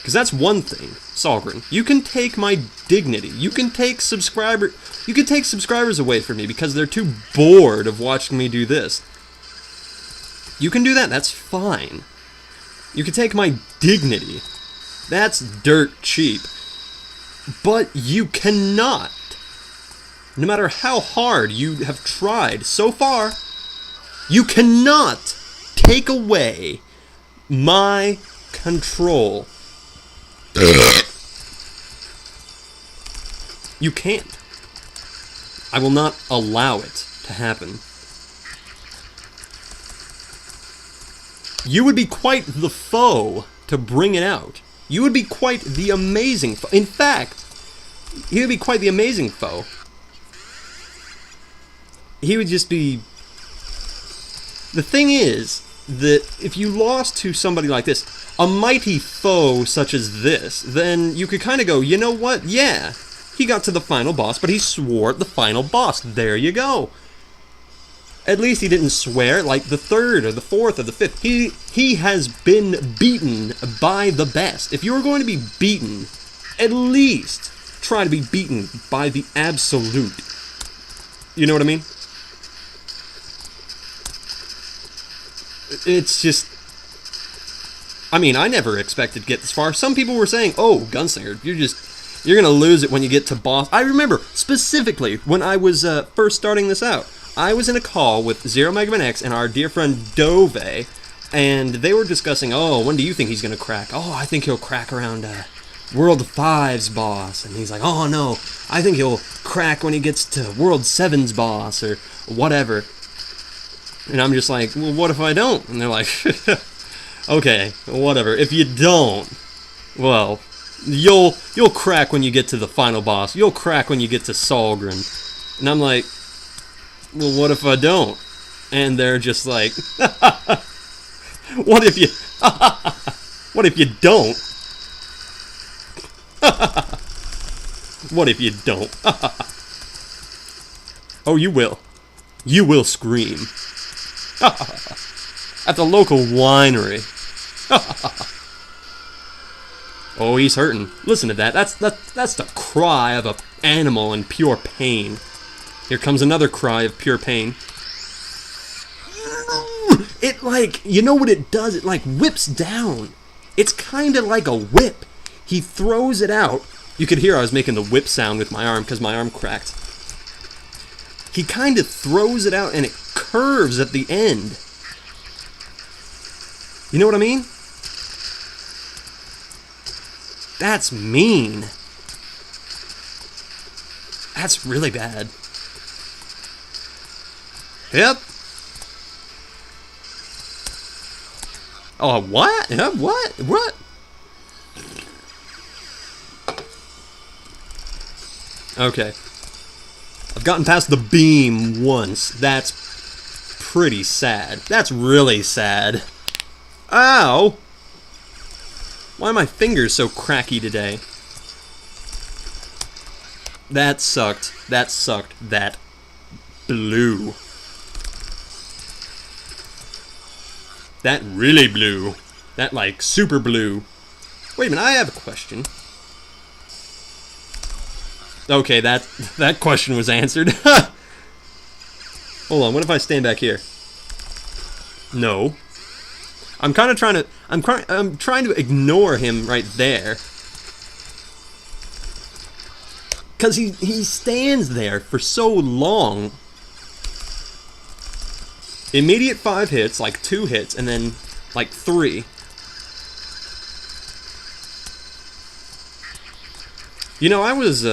Because that's one thing, Solgren. You can take my dignity. You can take subscribers away from me because they're too bored of watching me do this. You can do that. That's fine. You can take my dignity. That's dirt cheap. But you cannot, no matter how hard you have tried so far, you cannot take away my control. You can't. I will not allow it to happen. You would be quite the foe to bring it out. You would be quite the amazing foe. In fact, he would be quite the amazing foe. He would just be... The thing is that if you lost to somebody like this, a mighty foe such as this, then you could kind of go, you know what? Yeah, he got to the final boss, but he swore at the final boss. There you go. At least he didn't swear like the third or the fourth or the fifth. He has been beaten by the best. If you were going to be beaten, at least try to be beaten by the absolute. You know what I mean? It's just... I mean, I never expected to get this far. Some people were saying, oh, Gunslinger, you're gonna lose it when you get to boss. I remember, specifically, when I was first starting this out, I was in a call with Zero Mega Man X and our dear friend Dove, and they were discussing, oh, when do you think he's gonna crack? Oh, I think he'll crack around World 5's boss. And he's like, oh, no, I think he'll crack when he gets to World 7's boss, or whatever. And I'm just like, well, what if I don't? And they're like, okay, whatever. If you don't, well, you'll crack when you get to the final boss. You'll crack when you get to Solgren. And I'm like, well, what if I don't? And they're just like, what if you, what if you don't? What if you don't? Oh, you will. You will scream. At the local winery. Oh, he's hurting. Listen to that. That's the cry of an animal in pure pain. Here comes another cry of pure pain. It like, you know what it does? It like whips down. It's kind of like a whip. He throws it out. You could hear I was making the whip sound with my arm because my arm cracked. He kind of throws it out and it curves at the end. You know what I mean? That's mean. That's really bad. Yep. Oh, what? What? What? Okay. I've gotten past the beam once. That's pretty sad. That's really sad. Ow! Why are my fingers so cracky today? That sucked. That sucked. That blew. That really blew. That, like, super blew. Wait a minute, I have a question. Okay, that question was answered. Hold on, what if I stand back here? No. I'm kind of trying to... I'm trying to ignore him right there. Because he stands there for so long. Immediate 5 hits, like 2 hits, and then like 3. You know, I was,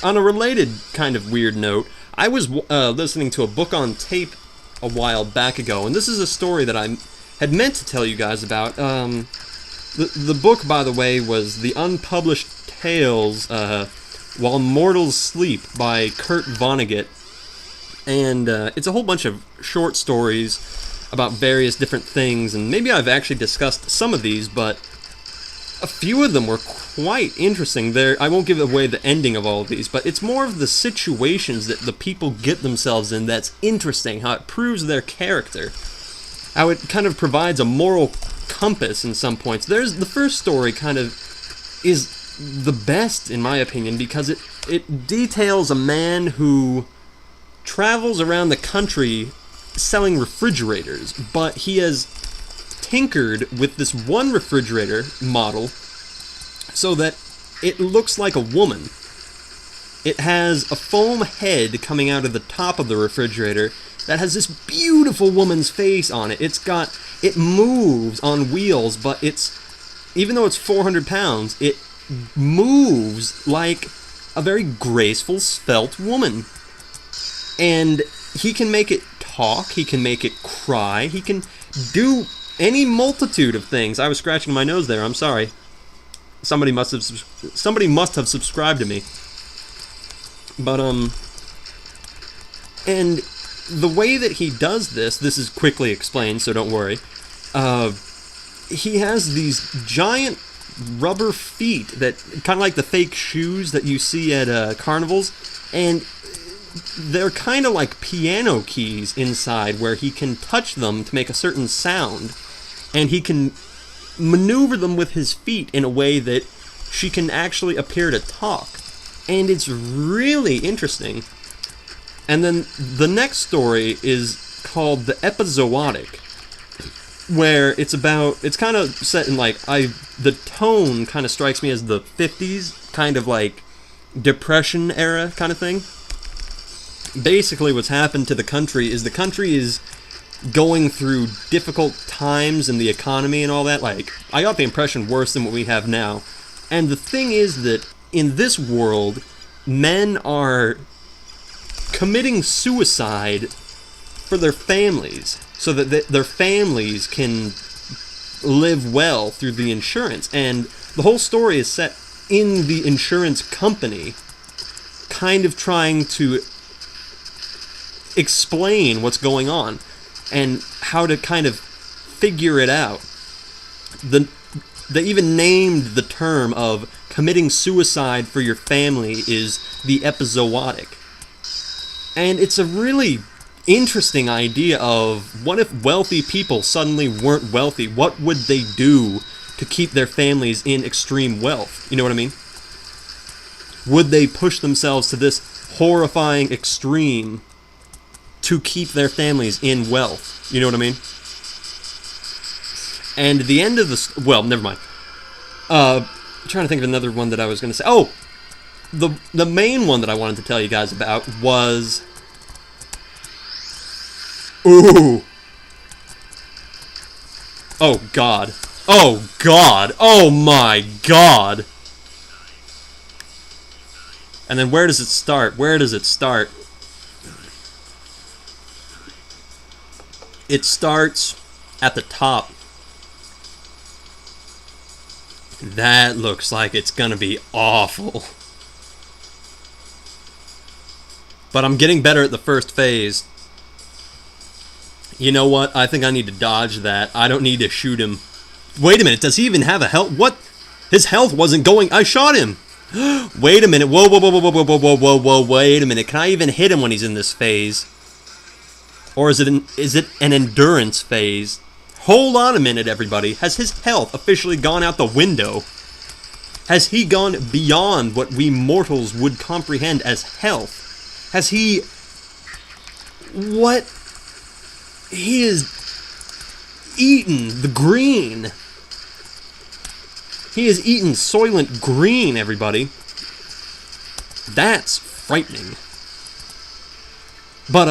on a related kind of weird note, I was listening to a book on tape a while back ago, and this is a story that I had meant to tell you guys about. The book, by the way, was The Unpublished Tales While Mortals Sleep by Kurt Vonnegut. And it's a whole bunch of short stories about various different things, and maybe I've actually discussed some of these, but a few of them were quite interesting. I won't give away the ending of all of these, but it's more of the situations that the people get themselves in that's interesting, how it proves their character, how it kind of provides a moral compass in some points. There's the first story kind of is the best in my opinion because it details a man who travels around the country selling refrigerators, but he has tinkered with this one refrigerator model so that it looks like a woman. It has a foam head coming out of the top of the refrigerator that has this beautiful woman's face on it. It moves on wheels, but even though it's 400 pounds, it moves like a very graceful, svelte woman. And he can make it talk, he can make it cry, he can do any multitude of things. I was scratching my nose there, I'm sorry. Somebody must have subscribed to me. But, and the way that he does this is quickly explained, so don't worry. He has these giant rubber feet that, kind of like the fake shoes that you see at carnivals, and they're kind of like piano keys inside where he can touch them to make a certain sound, and he can maneuver them with his feet in a way that she can actually appear to talk. And it's really interesting. And then the next story is called The Episodic, where it's kind of set in the tone kind of strikes me as the 50s, kind of like Depression era kind of thing. Basically what's happened to the country is going through difficult times in the economy and all that. Like, I got the impression worse than what we have now. And the thing is that in this world, men are committing suicide for their families so that their families can live well through the insurance. And the whole story is set in the insurance company kind of trying to explain what's going on and how to kind of figure it out. They even named the term of committing suicide for your family is the episodic. And it's a really interesting idea of what if wealthy people suddenly weren't wealthy? What would they do to keep their families in extreme wealth? You know what I mean? Would they push themselves to this horrifying extreme to keep their families in wealth? You know what I mean? And the end of the... Well, never mind. I'm trying to think of another one that I was going to say. Oh! The main one that I wanted to tell you guys about was... Ooh! Oh, God. Oh, God. Oh, my God. And then where does it start? Where does it start? It starts at the top. That looks like it's gonna be awful. But I'm getting better at the first phase. You know what? I think I need to dodge that. I don't need to shoot him. Wait a minute, does he even have a health? What? His health wasn't going... I shot him! Wait a minute. Whoa, whoa, whoa, whoa, whoa, whoa, whoa, whoa, whoa, wait a minute. Can I even hit him when he's in this phase? Or is it an endurance phase? Hold on a minute, everybody. Has his health officially gone out the window? Has he gone beyond what we mortals would comprehend as health? Has he... What? He has eaten the green. He has eaten Soylent Green, everybody. That's frightening. But,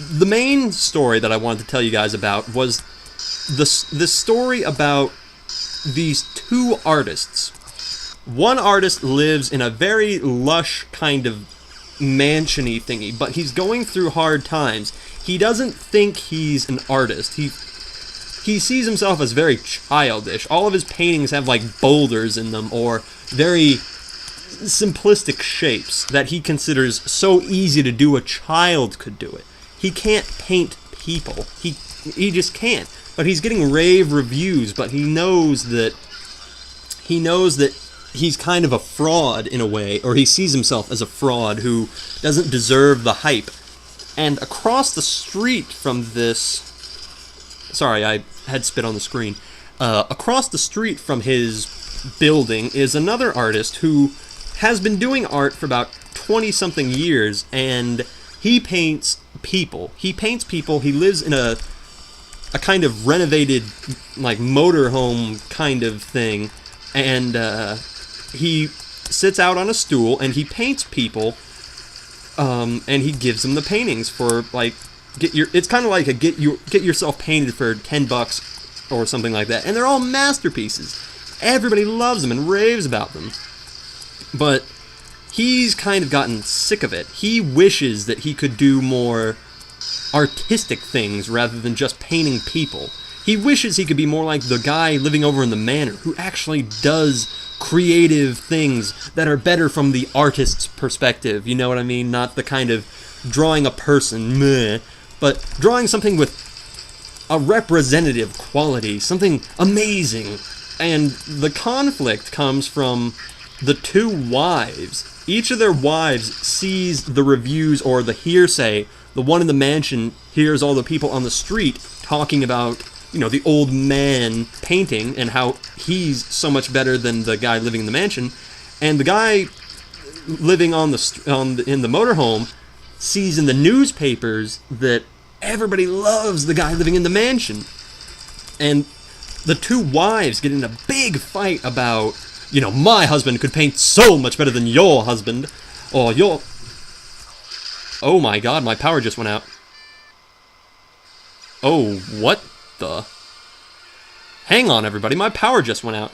the main story that I wanted to tell you guys about was the story about these two artists. One artist lives in a very lush kind of mansion-y thingy, but he's going through hard times. He doesn't think he's an artist. He sees himself as very childish. All of his paintings have like boulders in them or very simplistic shapes that he considers so easy to do a child could do it. He can't paint people. He just can't. But he's getting rave reviews, but he knows that he's kind of a fraud in a way, or he sees himself as a fraud who doesn't deserve the hype. And across the street from this... Sorry, I had spit on the screen. Across the street from his building is another artist who has been doing art for about 20-something years, and he paints people. He paints people. He lives in a kind of renovated, like, motorhome kind of thing, and he sits out on a stool and he paints people, and he gives them the paintings for, like, it's kind of like a get yourself painted for $10 or something like that, and they're all masterpieces. Everybody loves them and raves about them, but he's kind of gotten sick of it. He wishes that he could do more artistic things rather than just painting people. He wishes he could be more like the guy living over in the manor who actually does creative things that are better from the artist's perspective. You know what I mean? Not the kind of drawing a person, meh, but drawing something with a representative quality, something amazing. And the conflict comes from the two wives. Each of their wives sees the reviews or the hearsay. The one in the mansion hears all the people on the street talking about, the old man painting and how he's so much better than the guy living in the mansion. And the guy living in the motorhome sees in the newspapers that everybody loves the guy living in the mansion. And the two wives get in a big fight about, my husband could paint so much better than your husband, or your... Oh my god, my power just went out. Oh, what the... Hang on, everybody, my power just went out.